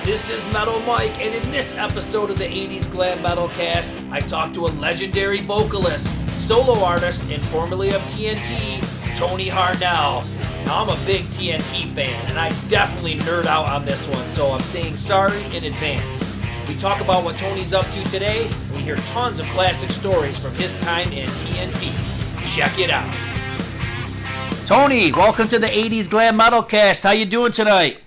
This is Metal Mike, and in this episode of the 80's Glam Metalcast, I talk to a legendary vocalist, solo artist, and formerly of TNT, Tony Harnell. Now, I'm a big TNT fan, and I definitely nerd out on this one, so I'm saying sorry in advance. We talk about what Tony's up to today, and we hear tons of classic stories from his time in TNT. Check it out. Tony, welcome to the 80's Glam Metalcast. How you doing tonight?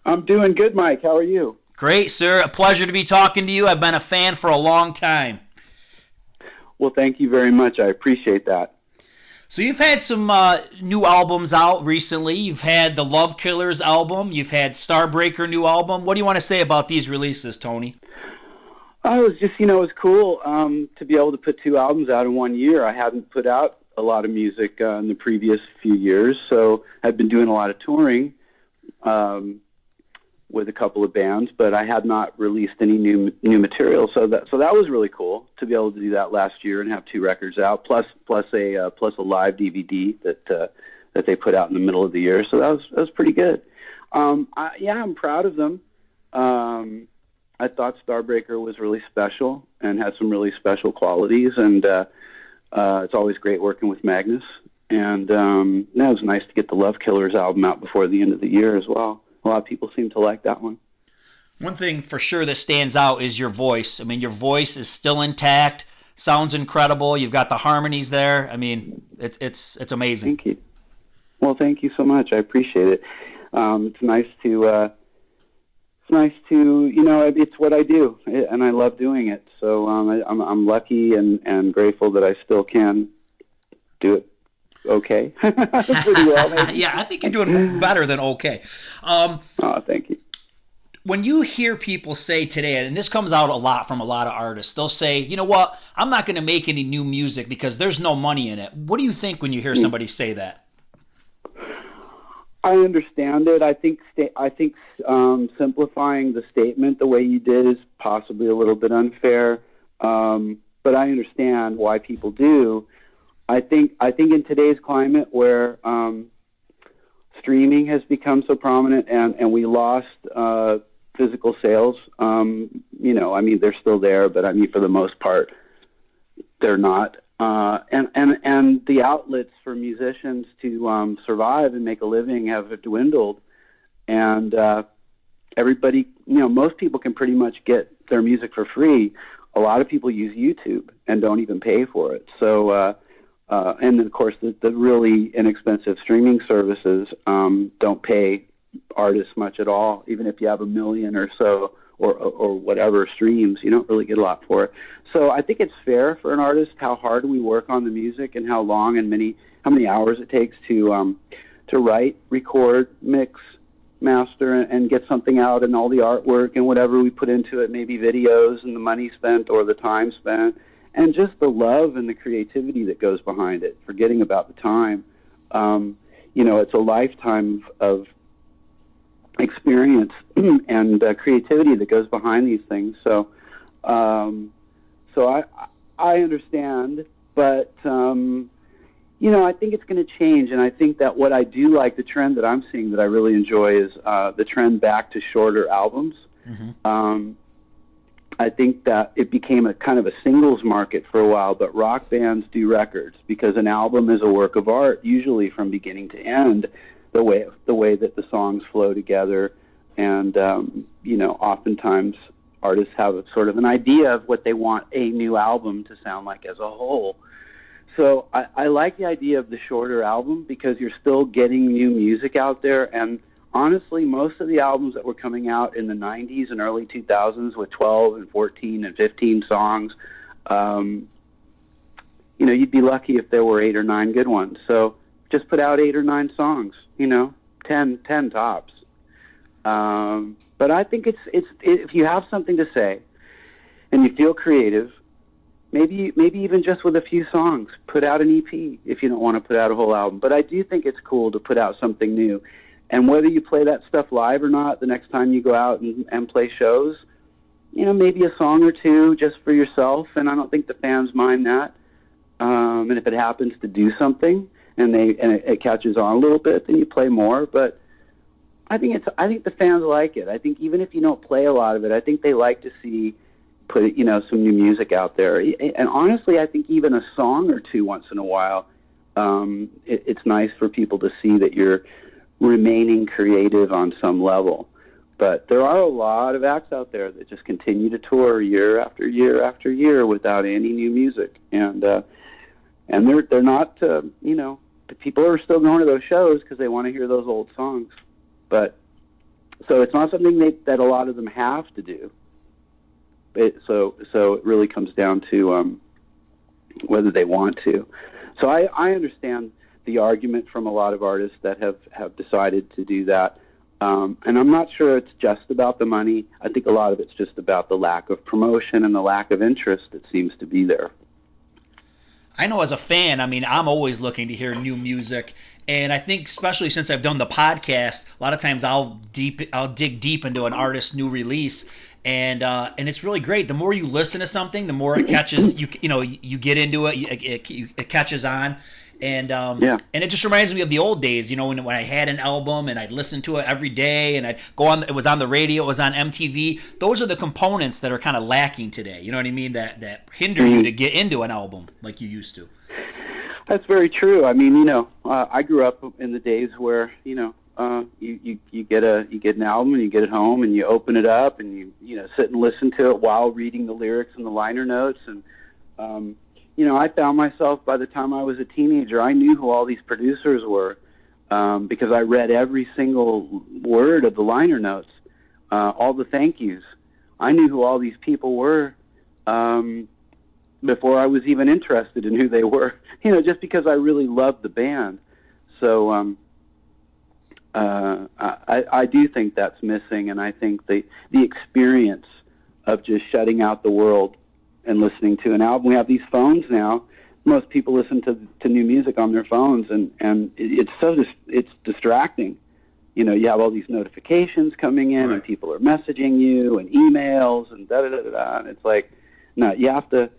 I'm doing good, Mike. How are you? Great, sir. A pleasure to be talking to you. I've been a fan for a long time. Well, thank you very much. I appreciate that. So you've had some new albums out recently. You've had the Love Killers album. You've had Starbreaker new album. What do you want to say about these releases, Tony? It was just, it was cool to be able to put two albums out in 1 year. I hadn't put out a lot of music in the previous few years, so I've been doing a lot of touring with a couple of bands, but I had not released any new material. So that was really cool to be able to do that last year and have two records out, plus a live DVD that they put out in the middle of the year. So that was pretty good. I'm proud of them. I thought Starbreaker was really special and had some really special qualities, and it's always great working with Magnus. And it was nice to get the Love Killers album out before the end of the year as well. A lot of people seem to like that one. One thing for sure that stands out is your voice. I mean, your voice is still intact, sounds incredible. You've got the harmonies there. I mean, it's amazing. Thank you. Well, thank you so much. I appreciate it. It's nice to it's what I do, and I love doing it. So I'm lucky and grateful that I still can do it. Okay. Pretty well, maybe. Yeah, I think you're doing better than okay. Thank you. When you hear people say today, and this comes out a lot from a lot of artists, they'll say, you know what, I'm not going to make any new music because there's no money in it. What do you think when you hear somebody say that? I understand it. I think simplifying the statement the way you did is possibly a little bit unfair, but I understand why people do. I think in today's climate where streaming has become so prominent and we lost physical sales, they're still there, but for the most part, they're not. And the outlets for musicians to survive and make a living have dwindled. And everybody, most people can pretty much get their music for free. A lot of people use YouTube and don't even pay for it. So, and then, of course, the really inexpensive streaming services don't pay artists much at all. Even if you have 1 million or so or whatever streams, you don't really get a lot for it. So I think it's fair for an artist how hard we work on the music and how long and how many hours it takes to write, record, mix, master, and get something out, and all the artwork and whatever we put into it, maybe videos and the money spent or the time spent. And just the love and the creativity that goes behind it, forgetting about the time. It's a lifetime of experience and creativity that goes behind these things. So I understand, but, I think it's going to change. And I think that what I do like, the trend that I'm seeing that I really enjoy is the trend back to shorter albums. Mm-hmm. I think that it became a kind of a singles market for a while, but rock bands do records because an album is a work of art, usually from beginning to end, the way that the songs flow together. And, oftentimes artists have a sort of an idea of what they want a new album to sound like as a whole. So I like the idea of the shorter album because you're still getting new music out there. And honestly, most of the albums that were coming out in the 90s and early 2000s with 12 and 14 and 15 songs, you'd be lucky if there were 8 or 9 good ones. So just put out 8 or 9 songs, 10 tops. But I think it's if you have something to say and you feel creative, maybe even just with a few songs, put out an EP if you don't want to put out a whole album. But I do think it's cool to put out something new. And whether you play that stuff live or not, the next time you go out and play shows, maybe a song or two just for yourself. And I don't think the fans mind that. And if it happens to do something and it catches on a little bit, then you play more. But I think the fans like it. I think even if you don't play a lot of it, I think they like to see some new music out there. And honestly, I think even a song or two once in a while, it's nice for people to see that you're remaining creative on some level. But there are a lot of acts out there that just continue to tour year after year after year without any new music, and they're not the people are still going to those shows because they want to hear those old songs. But so it's not something that a lot of them have to do. So it really comes down to whether they want to. So I understand the argument from a lot of artists that have decided to do that. And I'm not sure it's just about the money. I think a lot of it's just about the lack of promotion and the lack of interest that seems to be there. I know as a fan, I mean, I'm always looking to hear new music. And I think especially since I've done the podcast, a lot of times I'll dig deep into an artist's new release. And it's really great. The more you listen to something, the more it catches you get into it. It catches on. And and it just reminds me of the old days, when I had an album and I'd listen to it every day, and I'd go on. It was on the radio, it was on MTV. Those are the components that are kind of lacking today. You know what I mean? That hinder you to get into an album like you used to. That's very true. I mean, I grew up in the days where you get an album and you get it home and you open it up and you sit and listen to it while reading the lyrics and the liner notes and. I found myself, by the time I was a teenager, I knew who all these producers were because I read every single word of the liner notes, all the thank yous. I knew who all these people were before I was even interested in who they were, just because I really loved the band. So I do think that's missing, and I think the experience of just shutting out the world and listening to an album. We have these phones now. Most people listen to new music on their phones, and it's distracting. You have all these notifications coming in, and people are messaging you, and emails, and da-da-da-da-da. And it's like, no, you have to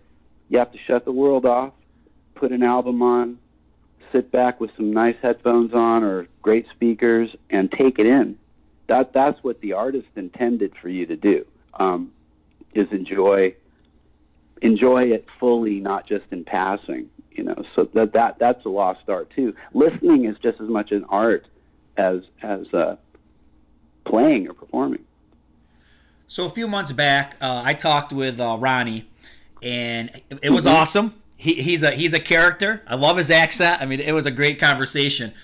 shut the world off, put an album on, sit back with some nice headphones on or great speakers, and take it in. That's what the artist intended for you to do, is enjoy it fully, not just in passing, so that's a lost art too. Listening is just as much an art as playing or performing. So a few months back, I talked with Ronnie, and it was awesome. He's a character. I love his accent. I mean, it was a great conversation.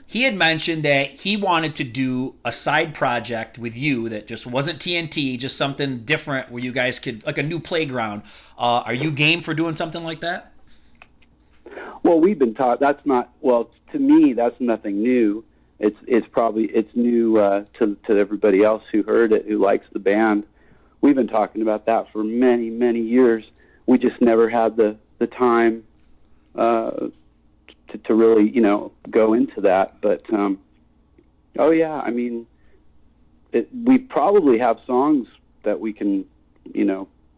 He had mentioned that he wanted to do a side project with you that just wasn't TNT, just something different where you guys could, like a new playground. Are you game for doing something like that? Well, we've been taught to me, that's nothing new. It's new to everybody else who heard it, who likes the band. We've been talking about that for many, many years. We just never had the time to really, go into that. But, I mean, we probably have songs that we can,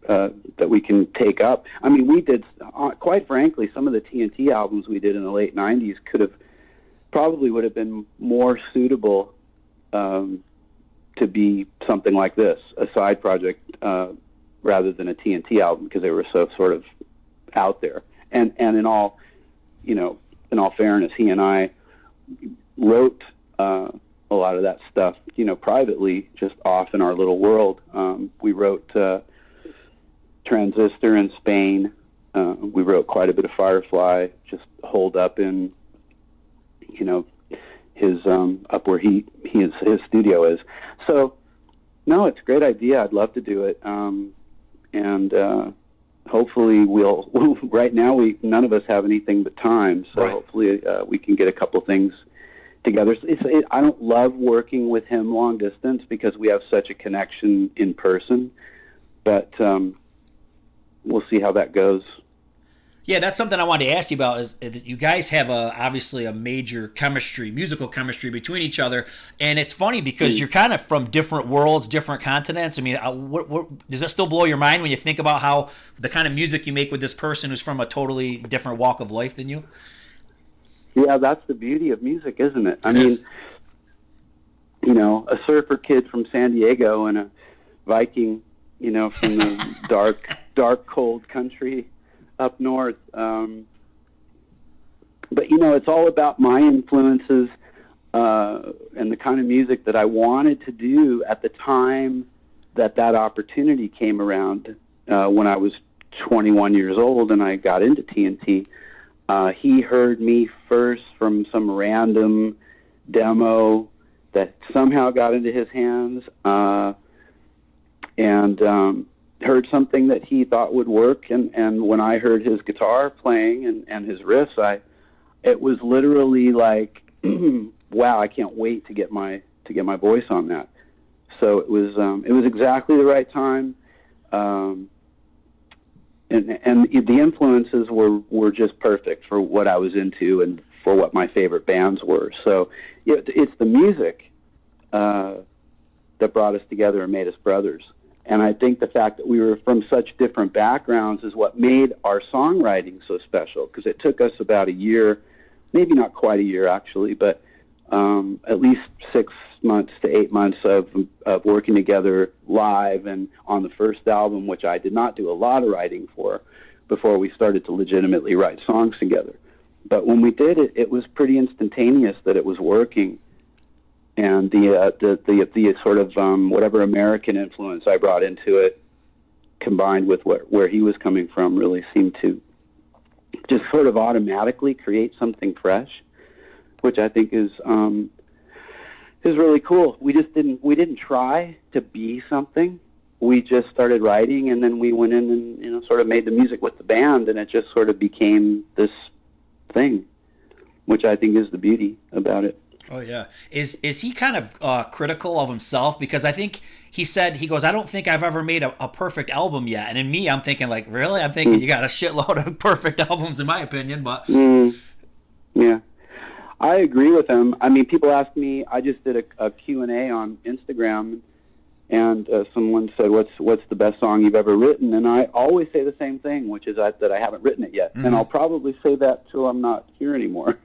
that we can take up. I mean, we did, quite frankly, some of the TNT albums we did in the late 90s would have been more suitable to be something like this, a side project, rather than a TNT album, because they were so sort of out there. And in all fairness, he and I wrote a lot of that stuff, privately, just off in our little world. We wrote Transistor in Spain. We wrote quite a bit of Firefly, just holed up in, his up where his studio is. So, no, it's a great idea. I'd love to do it, and hopefully we'll. Right now, none of us have anything but time, so hopefully we can get a couple things together. I don't love working with him long distance because we have such a connection in person, but we'll see how that goes. Yeah, that's something I wanted to ask you about. Is that you guys have obviously a major musical chemistry between each other, and it's funny because you're kind of from different worlds, different continents. I mean, what does that still blow your mind when you think about how the kind of music you make with this person who's from a totally different walk of life than you? Yeah, that's the beauty of music, isn't it? I mean, a surfer kid from San Diego and a Viking, from the dark, cold country up north. But it's all about my influences and the kind of music that I wanted to do at the time that opportunity came around when I was 21 years old and I got into TNT. He heard me first from some random demo that somehow got into his hands, and heard something that he thought would work. And when I heard his guitar playing and his riffs, it was literally like, wow, I can't wait to get my voice on that. So it was exactly the right time, and the influences were just perfect for what I was into and for what my favorite bands were. So it's the music that brought us together and made us brothers. And I think the fact that we were from such different backgrounds is what made our songwriting so special, because it took us about a year, maybe not quite a year actually, but at least 6 months to 8 months of working together live and on the first album, which I did not do a lot of writing for before we started to legitimately write songs together. But when we did it, it was pretty instantaneous that it was working. And the sort of whatever American influence I brought into it, combined with where he was coming from, really seemed to just sort of automatically create something fresh, which I think is really cool. We didn't try to be something. We just started writing, and then we went in and sort of made the music with the band, and it just sort of became this thing, which I think is the beauty about it. Oh yeah. Is he kind of critical of himself? Because I think he goes, I don't think I've ever made a perfect album yet. And in me, I'm thinking like, really? I'm thinking you got a shitload of perfect albums in my opinion, but yeah. I agree with him. I mean, people ask me, I just did a Q&A on Instagram, and someone said, what's the best song you've ever written? And I always say the same thing, which is that I haven't written it yet. Mm-hmm. And I'll probably say that till I'm not here anymore,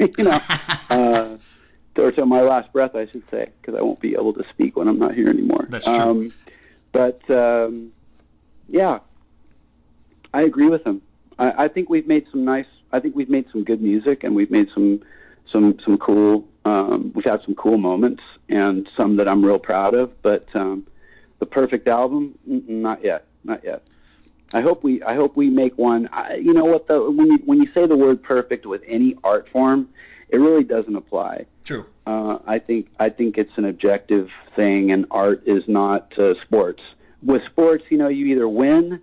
or till my last breath, I should say, because I won't be able to speak when I'm not here anymore. That's true. Yeah, I agree with him. I think we've made some good music, and we've made some cool. We've had some cool moments, and some that I'm real proud of. But the perfect album, not yet. I hope we make one. You know what though? When you say the word perfect with any art form, it really doesn't apply. True. I think it's an objective thing, and art is not sports. With sports, you either win,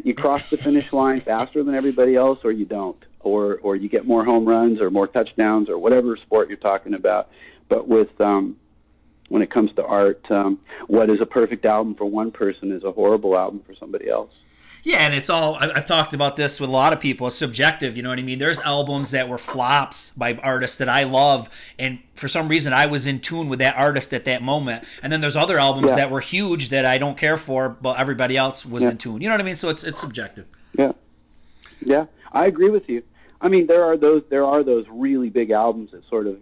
you cross the finish line faster than everybody else, or you don't, or you get more home runs or more touchdowns or whatever sport you're talking about. But with when it comes to art, what is a perfect album for one person is a horrible album for somebody else. Yeah, and it's all, I've talked about this with a lot of people, it's subjective, you know what I mean? There's albums that were flops by artists that I love, and for some reason I was in tune with that artist at that moment, and then there's other albums that were huge that I don't care for, but everybody else was in tune, you know what I mean? So it's subjective. Yeah, I agree with you. I mean, there are those really big albums that sort of,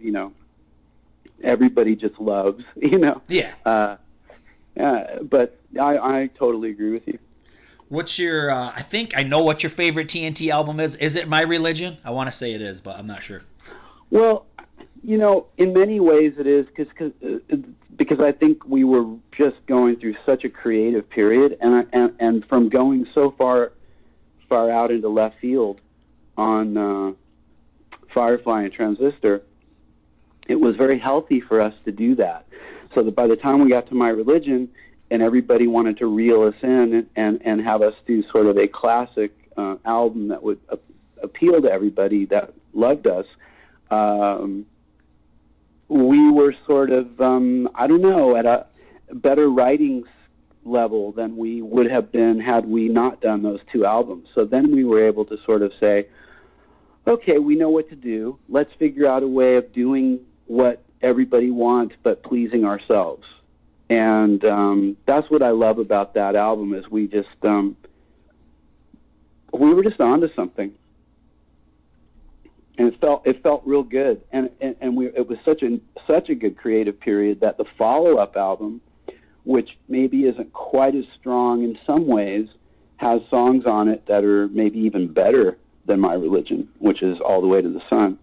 everybody just loves, Yeah. But I totally agree with you. What's your, I think I know what your favorite TNT album is. Is it My Religion? I want to say it is, but I'm not sure. Well, in many ways it is, because I think we were just going through such a creative period, and from going so far out into left field on Firefly and Transistor, it was very healthy for us to do that. So that by the time we got to My Religion, and everybody wanted to reel us in and have us do sort of a classic album that would appeal to everybody that loved us, we were sort of, I don't know, at a better writing level than we would have been had we not done those two albums. So then we were able to sort of say, okay, we know what to do. Let's figure out a way of doing what everybody wants but pleasing ourselves. And that's what I love about that album, is we were just onto something. and it felt real good, and it was such a good creative period that the follow-up album, which maybe isn't quite as strong in some ways, has songs on it that are maybe even better than My Religion, which is All the Way to the Sun.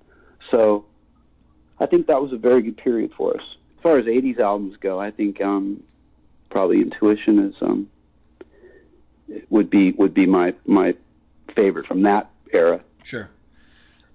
So I think that was a very good period for us. As far as 80s albums go, I think probably Intuition is would be my favorite from that era. Sure.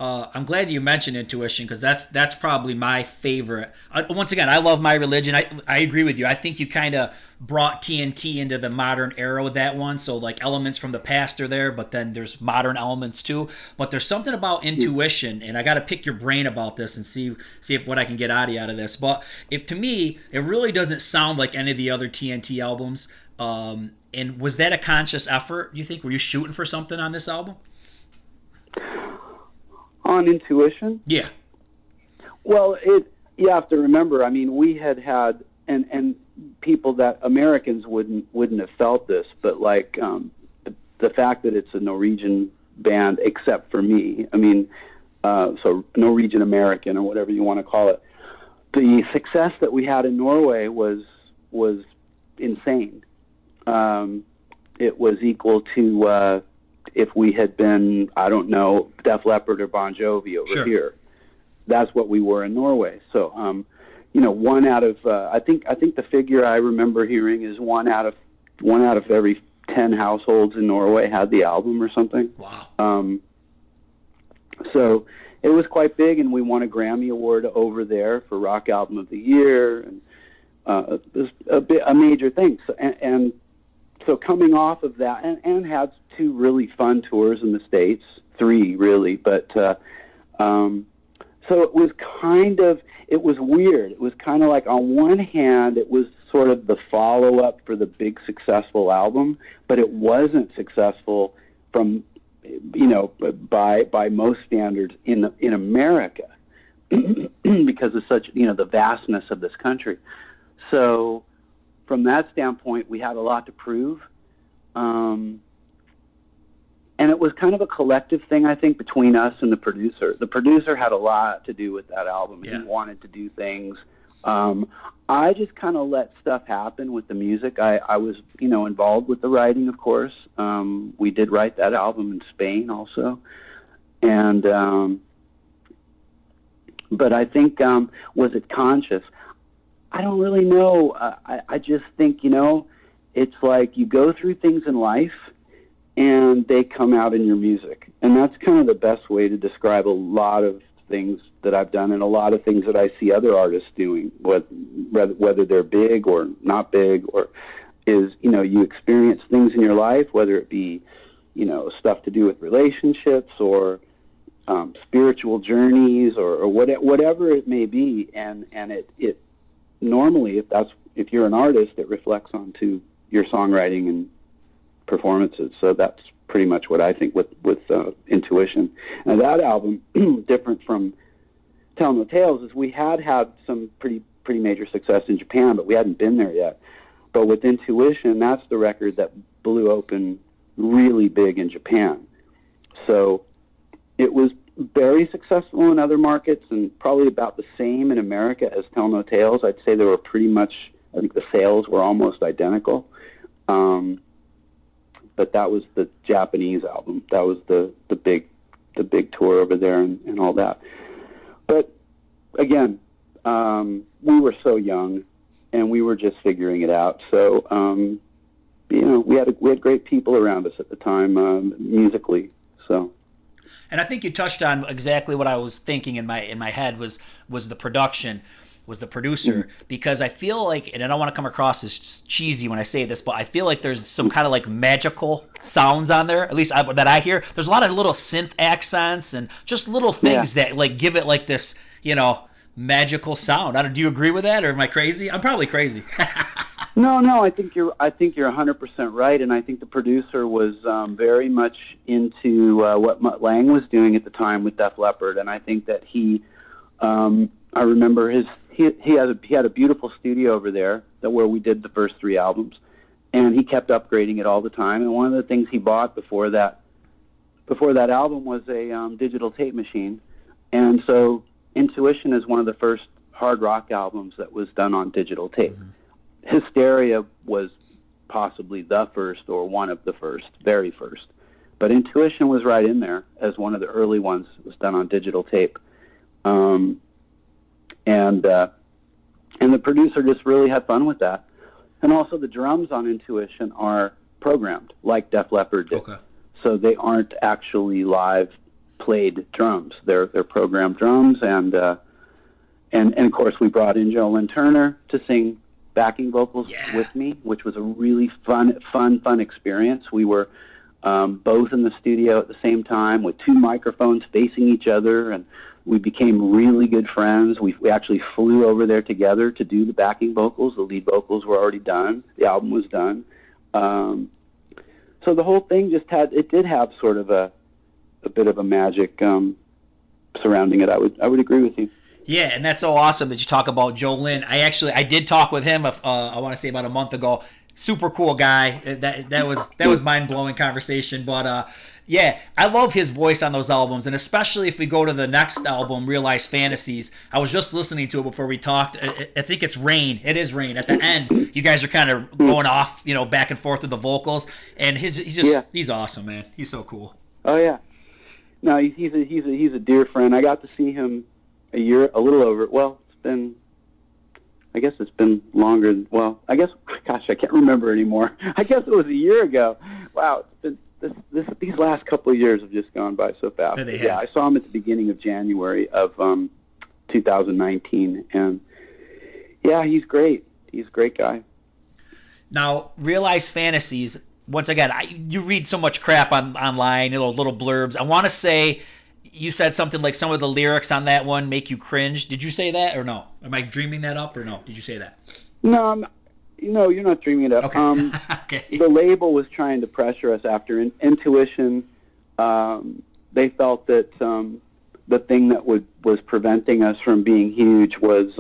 I'm glad you mentioned Intuition, because that's probably my favorite. Once again, I love My Religion. I agree with you. I think you kind of brought TNT into the modern era with that one. So like elements from the past are there, but then there's modern elements too. But there's something about Intuition, and I got to pick your brain about this and see if what I can get out of this. But if to me, it really doesn't sound like any of the other TNT albums. And was that a conscious effort, you think? Were you shooting for something on this album? On Intuition? Yeah. Well, you have to remember, I mean, we had and people that Americans wouldn't have felt this, but like the fact that it's a Norwegian band, except for me, I mean, so Norwegian American or whatever you want to call it, the success that we had in Norway was insane. It was equal to if we had been, I don't know, Def Leppard or Bon Jovi over here. That's what we were in Norway. So, one out of I think the figure I remember hearing is one out of every 10 households in Norway had the album or something. Wow. So it was quite big, and we won a Grammy Award over there for Rock Album of the Year, and it was a major thing. So, and so coming off of that, and had 2 really fun tours in the States, 3 really, but so it was weird. It was kind of like, on one hand, it was sort of the follow-up for the big successful album, but it wasn't successful from, by most standards in America because of such, the vastness of this country. So from that standpoint, we had a lot to prove. And it was kind of a collective thing, I think, between us and the producer. The producer had a lot to do with that album. Yeah. He wanted to do things. I just kind of let stuff happen with the music. I was, involved with the writing, of course. We did write that album in Spain also. And, but I think, was it conscious? I don't really know. I just think, it's like you go through things in life, and they come out in your music. And that's kind of the best way to describe a lot of things that I've done and a lot of things that I see other artists doing, whether they're big or not big, or is, you experience things in your life, whether it be, stuff to do with relationships or spiritual journeys or whatever it may be. And it normally, if you're an artist, it reflects onto your songwriting and performances. So that's pretty much what I think with Intuition. Now that album, different from Tell No Tales, is we had some pretty major success in Japan, but we hadn't been there yet. But with Intuition, that's the record that blew open really big in Japan. So it was very successful in other markets and probably about the same in America as Tell No Tales. I'd say they were pretty much, I think the sales were almost identical. But that was the Japanese album. That was the big tour over there and all that. But again, we were so young, and we were just figuring it out. So we had great people around us at the time, musically. So. And I think you touched on exactly what I was thinking in my head was the production. Was the producer, because I feel like, and I don't want to come across as cheesy when I say this, but I feel like there's some kind of like magical sounds on there, at least that I hear. There's a lot of little synth accents and just little things that like give it like this, magical sound. Do you agree with that, or am I crazy? I'm probably crazy. No, I think you're 100% right, and I think the producer was very much into what Mutt Lange was doing at the time with Def Leppard, and I think that he, I remember he had a beautiful studio over there where we did the first 3 albums, and he kept upgrading it all the time. And one of the things he bought before that album was a digital tape machine, And so Intuition is one of the first hard rock albums that was done on digital tape. Hysteria was possibly the first or one of the first, very first. But Intuition was right in there as one of the early ones that was done on digital tape. And the producer just really had fun with that. And also the drums on Intuition are programmed like Def Leppard did. Okay. So they aren't actually live played drums. They're programmed drums, and of course we brought in Jolyn Turner to sing backing vocals with me, which was a really fun experience. We were both in the studio at the same time with two microphones facing each other, and we became really good friends. We actually flew over there together to do the backing vocals. The lead vocals were already done. The album was done. So the whole thing did have sort of a bit of a magic surrounding it. I would agree with you. Yeah, and that's so awesome that you talk about Jolyn. I did talk with him. I want to say about a month ago. Super cool guy. That was mind-blowing conversation. But yeah, I love his voice on those albums, and especially if we go to the next album, Realized Fantasies. I was just listening to it before we talked. I think it's Rain. It is Rain. At the end, you guys are kind of going off, back and forth with the vocals, and he's awesome, man. He's so cool. Oh yeah. No, he's a dear friend. I got to see him a little over. Well, it's been longer. Well, I can't remember anymore. I guess it was a year ago. Wow, it's been these last couple of years have just gone by so fast. Yeah, I saw him at the beginning of January of 2019, and yeah, he's great. He's a great guy. Now, Realized Fantasies. Once again, you read so much crap online, little blurbs. I want to say you said something like some of the lyrics on that one make you cringe. Did you say that or no? Am I dreaming that up or no? Did you say that? No, you're not dreaming it up. Okay. Okay. The label was trying to pressure us after Intuition. They felt that the thing that was preventing us from being huge was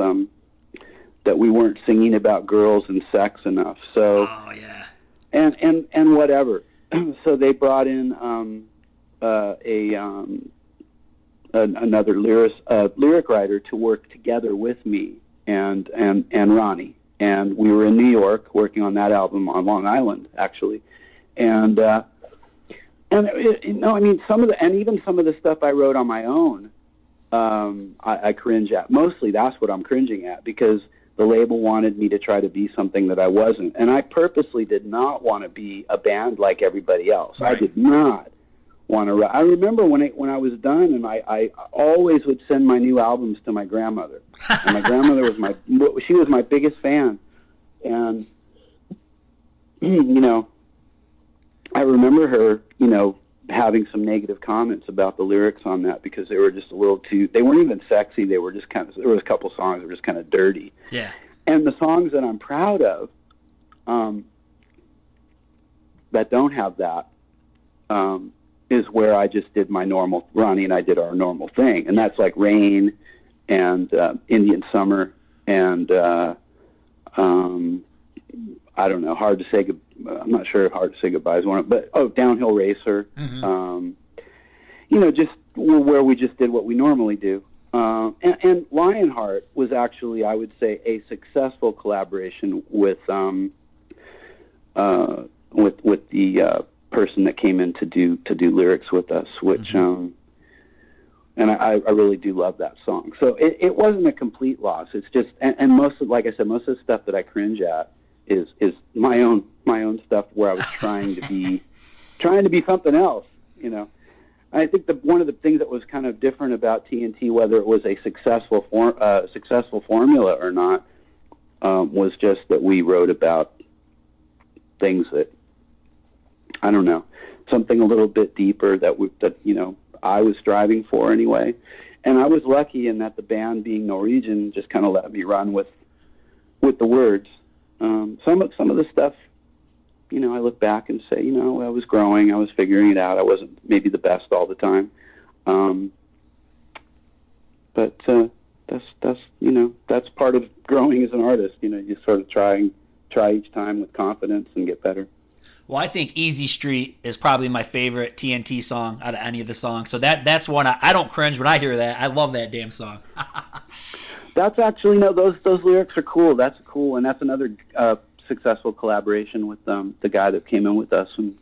that we weren't singing about girls and sex enough. So. Oh yeah. And whatever. So they brought in another lyric writer to work together with me and Ronnie, and we were in New York working on that album on Long Island actually, and even some of the stuff I wrote on my own, I cringe at. Mostly that's what I'm cringing at because the label wanted me to try to be something that I wasn't. And I purposely did not want to be a band like everybody else. Right. I did not want to. I remember when I was done, and I always would send my new albums to my grandmother. And my grandmother was my biggest fan. And, I remember her, having some negative comments about the lyrics on that because they were just a little too, they weren't even sexy. They were just there was a couple songs that were just kind of dirty. Yeah. And the songs that I'm proud of, that don't have that, is where I just did my normal, Ronnie and I did our normal thing. And that's like Rain and Indian Summer and I don't know, Hard to Say Goodbye. I'm not sure if Hard to Say Goodbye is one, but Downhill Racer. Mm-hmm. Just where we just did what we normally do. And Lionheart was actually, I would say, a successful collaboration with the person that came in to do lyrics with us, which mm-hmm. And I really do love that song. So it wasn't a complete loss. It's just and most of, like I said, most of the stuff that I cringe at is my own stuff where I was trying to be something else. I think one of the things that was kind of different about TNT, whether it was a successful formula or not, was just that we wrote about things that, I don't know, something a little bit deeper that I was striving for anyway. And I was lucky in that the band, being Norwegian, just kind of let me run with the words. Some of the stuff, I look back and say, I was growing, I was figuring it out. I wasn't maybe the best all the time. But that's part of growing as an artist. You sort of try each time with confidence and get better. Well, I think Easy Street is probably my favorite TNT song out of any of the songs. So that's one I don't cringe when I hear that. I love that damn song. That's actually, no, those lyrics are cool. That's cool, and that's another successful collaboration with the guy that came in with us. And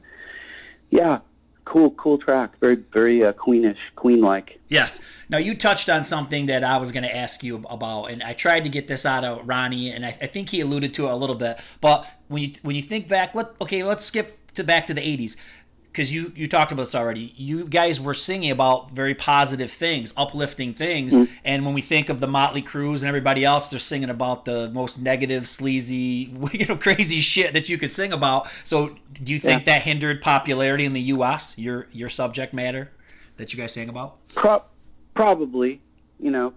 yeah, cool track. Very Queenish, Queen-like. Yes. Now, you touched on something that I was going to ask you about, and I tried to get this out of Ronnie, and I think he alluded to it a little bit. But when you think back, let's skip back to the 80s, because you talked about this already. You guys were singing about very positive things, uplifting things, and when we think of the Motley Crues and everybody else, they're singing about the most negative, sleazy, crazy shit that you could sing about. So, do you think that hindered popularity in the U.S.? Your subject matter that you guys sang about? Probably,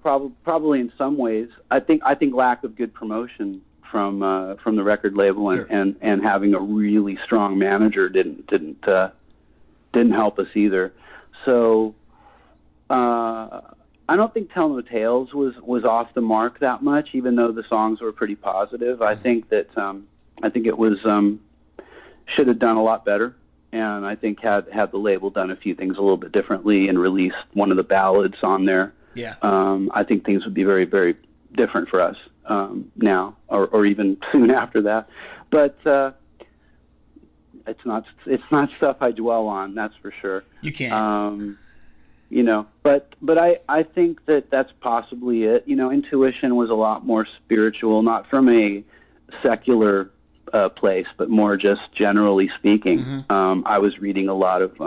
probably in some ways. I think lack of good promotion from the record label and having a really strong manager didn't help us either. So I don't think Tell No Tales was off the mark that much, even though the songs were pretty positive. I think that it was should have done a lot better. And I think had the label done a few things a little bit differently and released one of the ballads on there, I think things would be very, very different for us now, or even soon after that. But it's not stuff I dwell on, that's for sure. You can't. But I think that's possibly it. Intuition was a lot more spiritual, not from a secular place, but more just generally speaking. Mm-hmm. I was reading a lot of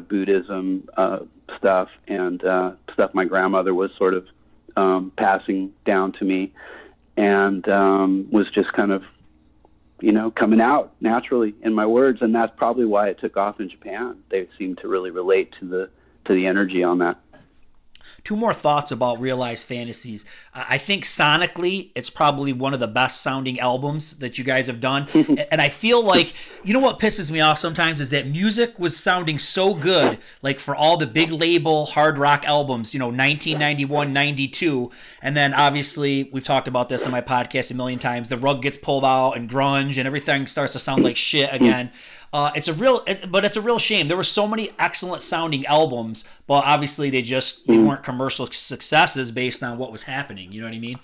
Buddhism stuff and stuff my grandmother was sort of passing down to me, and was just kind of coming out naturally in my words, and that's probably why it took off in Japan. They seemed to really relate to the energy on that. Two more thoughts about Realized Fantasies. I think sonically, it's probably one of the best sounding albums that you guys have done. And I feel like, what pisses me off sometimes is that music was sounding so good, like for all the big label hard rock albums, 1991, 92. And then obviously, we've talked about this on my podcast a million times, the rug gets pulled out and grunge and everything starts to sound like shit again. It's a real shame. There were so many excellent sounding albums, but obviously they weren't commercial successes based on what was happening. You know what I mean?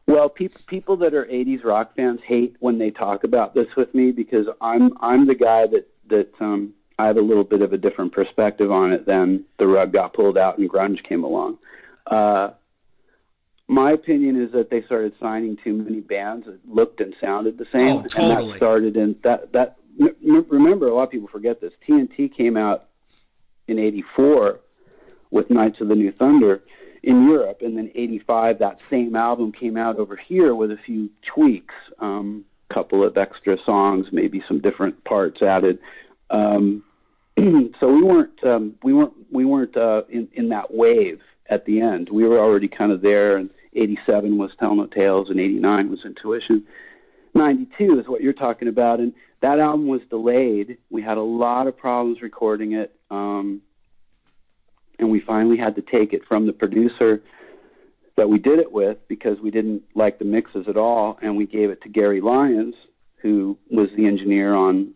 Well, people that are 80s rock fans hate when they talk about this with me, because I'm the guy that I have a little bit of a different perspective on it than the rug got pulled out and grunge came along. My opinion is that they started signing too many bands that looked and sounded the same. Oh, totally. And that started in that. Remember, a lot of people forget this. TNT came out in '84 with Knights of the New Thunder in Europe, and then '85 that same album came out over here with a few tweaks, couple of extra songs, maybe some different parts added. So we weren't in that wave at the end. We were already kind of there, and '87 was Tell No Tales, and '89 was Intuition. '92 is what you're talking about, and that album was delayed. We had a lot of problems recording it, and we finally had to take it from the producer that we did it with because we didn't like the mixes at all, and we gave it to Gary Lyons, who was the engineer on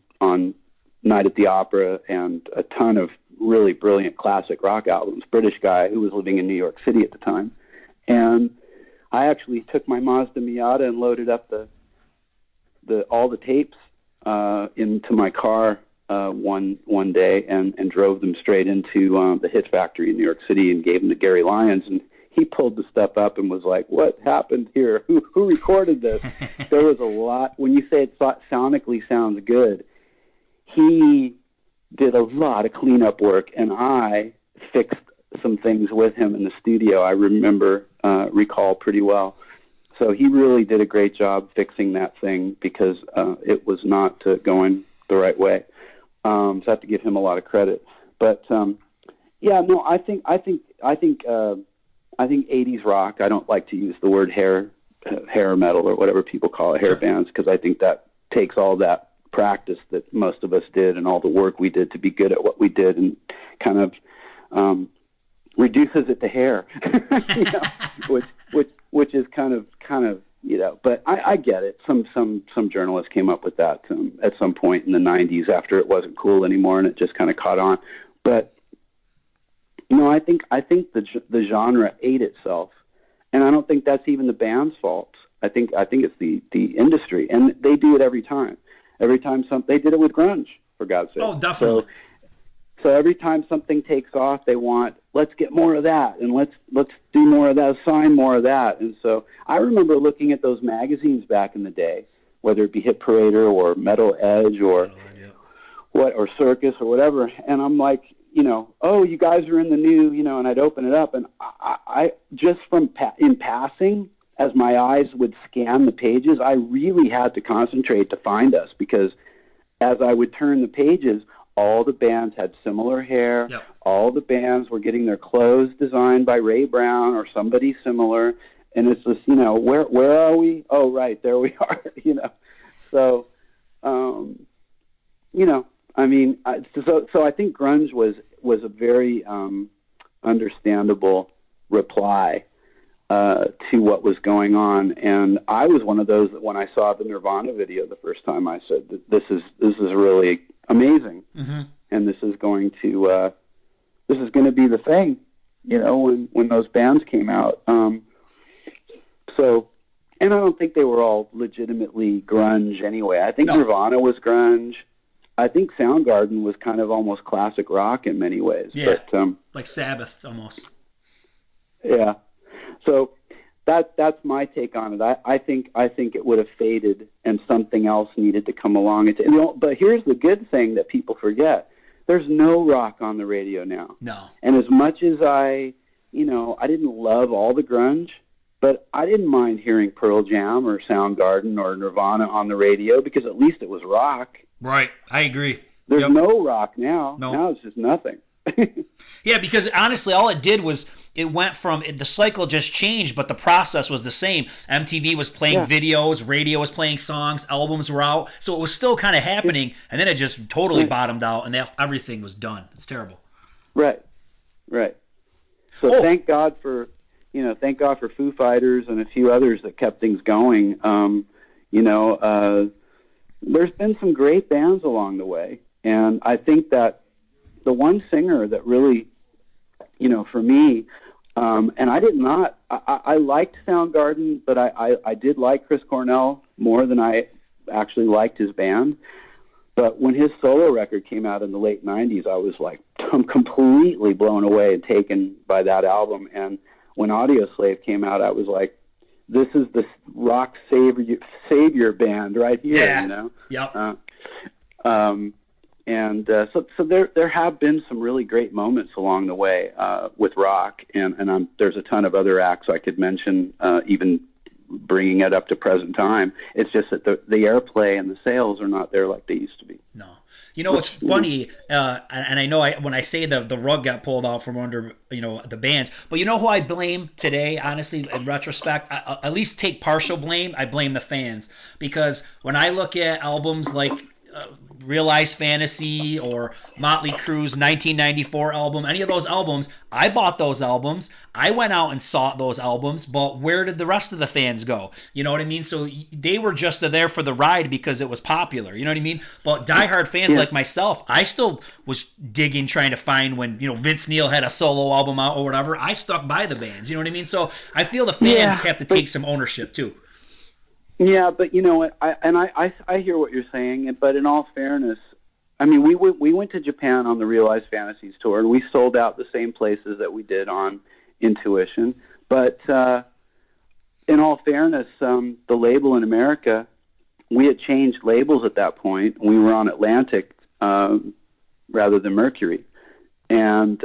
Night at the Opera and a ton of really brilliant classic rock albums, British guy who was living in New York City at the time. And I actually took my Mazda Miata and loaded up all the tapes into my car one day and drove them straight into the Hit Factory in New York City and gave them to Gary Lyons, and he pulled the stuff up and was like, "What happened here? Who recorded this?" There was a lot. When you say it sonically sounds good, he did a lot of cleanup work, and I fixed some things with him in the studio. I recall pretty well. So he really did a great job fixing that thing because it was not going the right way. So I have to give him a lot of credit. But I think 80s rock. I don't like to use the word hair metal or whatever people call it, hair bands, because I think that takes all that practice that most of us did and all the work we did to be good at what we did and kind of reduces it to hair, which is kind of But I get it. Some journalists came up with that at some point in the 90s after it wasn't cool anymore, and it just kind of caught on. But I think the genre ate itself, and I don't think that's even the band's fault. I think it's the industry, and they do it every time. Every time they did it with grunge, for God's sake. Oh, definitely. So every time something takes off, they want, let's get more of that, and let's do more of that, sign more of that. And so I remember looking at those magazines back in the day, whether it be Hit Parader or Metal Edge or Circus or whatever, and I'm like, oh, you guys are in the new, and I'd open it up, and I just in passing, as my eyes would scan the pages, I really had to concentrate to find us, because as I would turn the pages, all the bands had similar hair. Yep. All the bands were getting their clothes designed by Ray Brown or somebody similar. And it's just, where are we? Oh, right, there we are, So, I mean, so I think grunge was a very understandable reply to what was going on. And I was one of those that when I saw the Nirvana video the first time, I said, this is really amazing. Mm-hmm. And this is going to be the thing, when those bands came out. And I don't think they were all legitimately grunge anyway. I think Nirvana was grunge. I think Soundgarden was kind of almost classic rock in many ways. Yeah, but, like Sabbath almost. Yeah. So that's my take on it. I think it would have faded and something else needed to come along. But here's the good thing that people forget. There's no rock on the radio now. No. And as much as I didn't love all the grunge, but I didn't mind hearing Pearl Jam or Soundgarden or Nirvana on the radio, because at least it was rock. Right. I agree. There's no rock now. No. Now it's just nothing. Yeah, because honestly, all it did was it went from the cycle just changed, but the process was the same. MTV was playing videos, radio was playing songs, albums were out, so it was still kind of happening, and then it just totally bottomed out, and everything was done. It's terrible. Right. So thank God for Foo Fighters and a few others that kept things going. There's been some great bands along the way, and I think that the one singer that really, for me, and I liked Soundgarden, but I did like Chris Cornell more than I actually liked his band. But when his solo record came out in the late 90s, I was like, I'm completely blown away and taken by that album. And when Audioslave came out, I was like, this is the rock savior band right here, Yeah. Yep. So there have been some really great moments along the way with rock, and there's a ton of other acts I could mention, even bringing it up to present time. It's just that the airplay and the sales are not there like they used to be. No. It's funny, and I know when I say the rug got pulled out from under, the bands, but who I blame today, honestly, in retrospect, I at least take partial blame, I blame the fans. Because when I look at albums like Realized Fantasy or Motley Crue's 1994 album, any of those albums, I bought those albums. I went out and sought those albums, but where did the rest of the fans go? You know what I mean? So they were just there for the ride because it was popular. You know what I mean? But diehard fans like myself, I still was digging, trying to find when, Vince Neil had a solo album out or whatever. I stuck by the bands. You know what I mean? So I feel the fans have to take some ownership too. Yeah, but you know what? I hear what you're saying, but in all fairness, I mean, we went to Japan on the Realized Fantasies tour, and we sold out the same places that we did on Intuition. But in all fairness, the label in America, we had changed labels at that point. We were on Atlantic rather than Mercury, and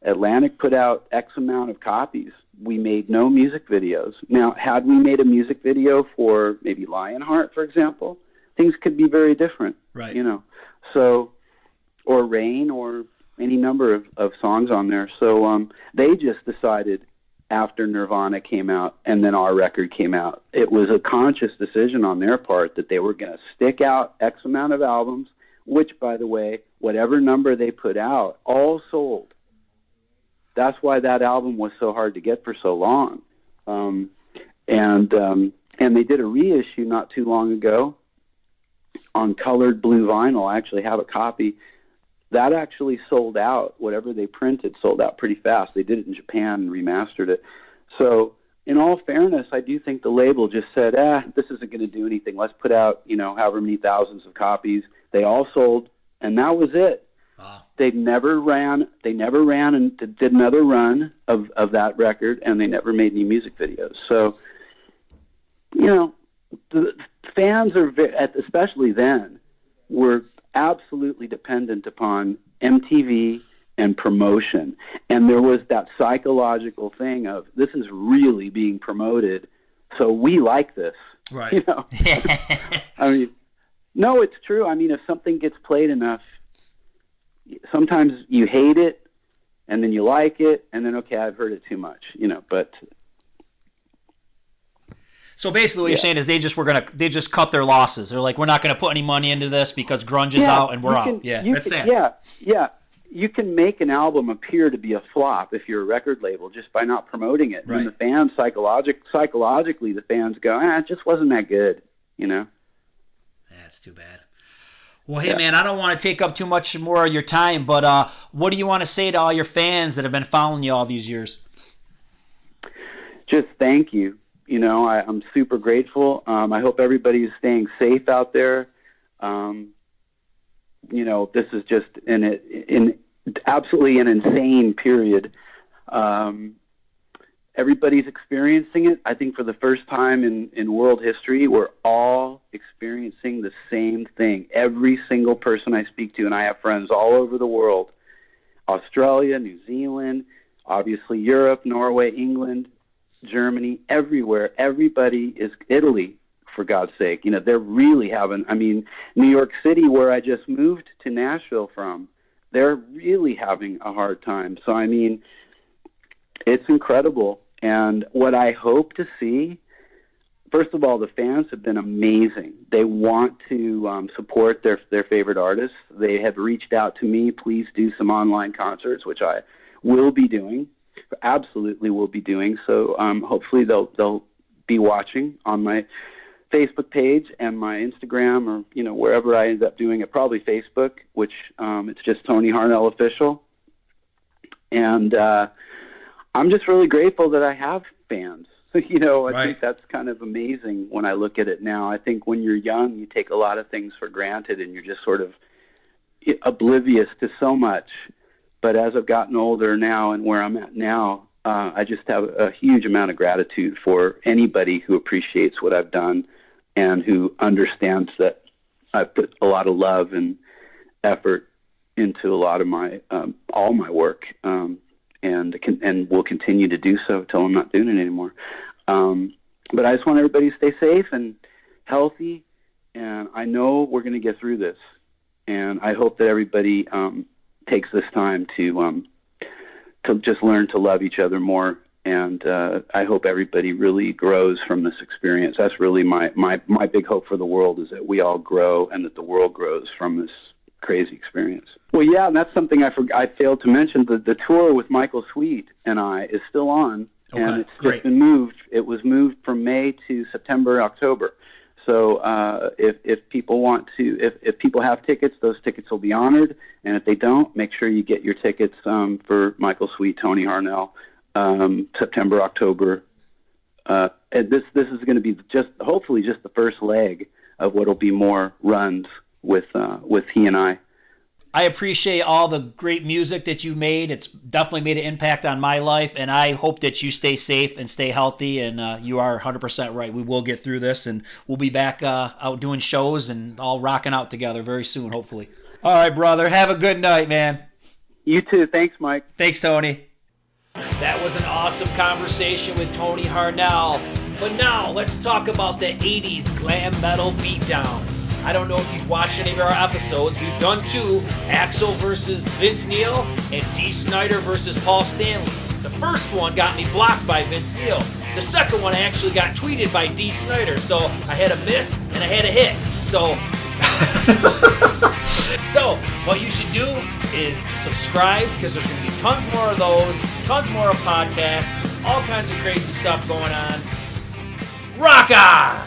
Atlantic put out X amount of copies. We made no music videos. Now, had we made a music video for maybe Lionheart, for example, things could be very different. Right. So, or Rain, or any number of songs on there. So they just decided after Nirvana came out and then our record came out, it was a conscious decision on their part that they were going to stick out X amount of albums, which, by the way, whatever number they put out, all sold. That's why that album was so hard to get for so long. and they did a reissue not too long ago on colored blue vinyl. I actually have a copy. That actually sold out. Whatever they printed sold out pretty fast. They did it in Japan and remastered it. So in all fairness, I do think the label just said, this isn't going to do anything. Let's put out, however many thousands of copies. They all sold, and that was it. Wow. They never ran and did another run of that record, and they never made any music videos. So, the fans are, especially then, were absolutely dependent upon MTV and promotion. And there was that psychological thing of, this is really being promoted, so we like this. Right. I mean, no, it's true. I mean, if something gets played enough, sometimes you hate it, and then you like it, and then, okay, I've heard it too much, but... So basically what you're saying is they just cut their losses. They're like, we're not going to put any money into this because grunge is out and we're out. That's it. Yeah. You can make an album appear to be a flop if you're a record label just by not promoting it. Right. And the fans, psychologically, the fans go, it just wasn't that good, That's too bad. Well, hey, man, I don't want to take up too much more of your time, but what do you want to say to all your fans that have been following you all these years? Just thank you. I'm super grateful. I hope everybody is staying safe out there. This is just absolutely an insane period. Everybody's experiencing it. I think for the first time in world history, we're all experiencing the same thing. Every single person I speak to, and I have friends all over the world, Australia, New Zealand, obviously Europe, Norway, England, Germany, everywhere. Everybody is Italy, for God's sake. They're really having, New York City, where I just moved to Nashville from, they're really having a hard time. So, it's incredible. And what I hope to see, first of all, the fans have been amazing. They want to support their favorite artists. They have reached out to me, please do some online concerts, which I will be doing. Absolutely will be doing. So hopefully they'll be watching on my Facebook page and my Instagram, or wherever I end up doing it, probably Facebook, which it's just Tony Harnell Official. And I'm just really grateful that I have fans. I think that's kind of amazing when I look at it now. I think when you're young, you take a lot of things for granted and you're just sort of oblivious to so much. But as I've gotten older now and where I'm at now, I just have a huge amount of gratitude for anybody who appreciates what I've done and who understands that I've put a lot of love and effort into a lot of my all my work, and will continue to do so till I'm not doing it anymore. But I just want everybody to stay safe and healthy, and I know we're going to get through this. And I hope that everybody takes this time to just learn to love each other more, and I hope everybody really grows from this experience. That's really my big hope for the world, is that we all grow and that the world grows from this crazy experience. Well, yeah, and that's something I failed to mention. The tour with Michael Sweet and I is still on, and it's just been moved. It was moved from May to September, October. So if people want to, if people have tickets, those tickets will be honored. And if they don't, make sure you get your tickets for Michael Sweet, Tony Harnell, September, October. And this is going to be hopefully just the first leg of what'll be more runs with he and I. I appreciate all the great music that you made. It's definitely made an impact on my life, and I hope that you stay safe and stay healthy, and you are 100% right. We will get through this, and we'll be back out doing shows and all rocking out together very soon, hopefully. All right, brother. Have a good night, man. You too. Thanks, Mike. Thanks, Tony. That was an awesome conversation with Tony Harnell. But now, let's talk about the 80s glam metal beatdown. I don't know if you've watched any of our episodes. We've done two, Axl versus Vince Neil and Dee Snider versus Paul Stanley. The first one got me blocked by Vince Neil. The second one actually got tweeted by Dee Snider. So I had a miss and I had a hit. So what you should do is subscribe, because there's going to be tons more of those, tons more of podcasts, all kinds of crazy stuff going on. Rock on!